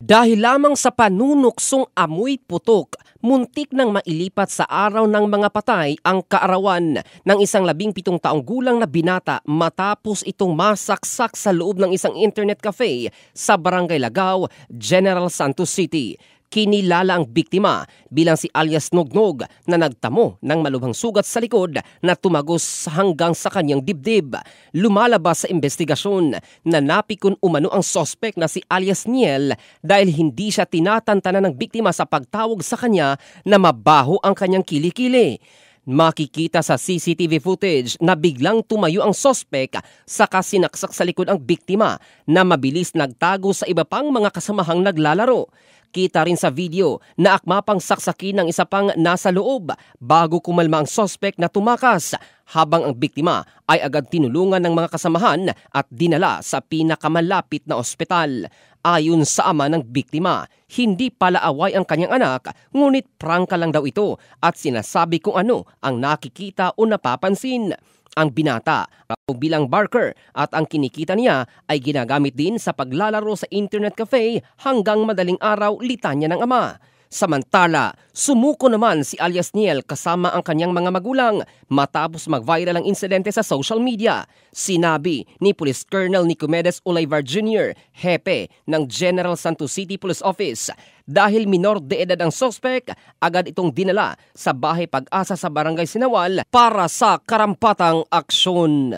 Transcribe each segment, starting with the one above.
Dahil lamang sa panunuksong amoy putok, muntik nang mailipat sa araw ng mga patay ang kaarawan ng isang 17 taong gulang na binata matapos itong masaksak sa loob ng isang internet cafe sa Barangay Lagaw, General Santos City. Kinilala ang biktima bilang si alias Nognog na nagtamo ng malubhang sugat sa likod na tumagos hanggang sa kanyang dibdib. Lumalabas sa investigasyon na napikon umano ang sospek na si alias Niel dahil hindi siya tinatantanan ng biktima sa pagtawag sa kanya na mabaho ang kanyang kilikili. Makikita sa CCTV footage na biglang tumayo ang sospek saka sinaksak sa likod ang biktima na mabilis nagtago sa iba pang mga kasamahang naglalaro. Kita rin sa video na akma pang saksakin ng isa pang nasa loob bago kumalma ang sospek na tumakas habang ang biktima ay agad tinulungan ng mga kasamahan at dinala sa pinakamalapit na ospital. Ayon sa ama ng biktima, hindi pala away ang kanyang anak ngunit prangka lang daw ito at sinasabi kung ano ang nakikita o napapansin. Ang binata bilang barker at ang kinikita niya ay ginagamit din sa paglalaro sa internet cafe hanggang madaling araw litanya ng ama. Samantala, sumuko naman si alias Niel kasama ang kanyang mga magulang matapos mag-viral ang insidente sa social media. Sinabi ni Police Colonel Nicomedes Olivar Jr., hepe ng General Santos City Police Office, dahil minor de edad ang sospek, agad itong dinala sa Bahay Pag-asa sa Barangay Sinawal para sa karampatang aksyon.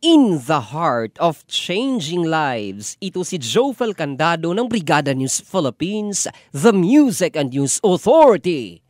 In the heart of changing lives, ito si Jofel Candado ng Brigada News Philippines, the Music and News Authority.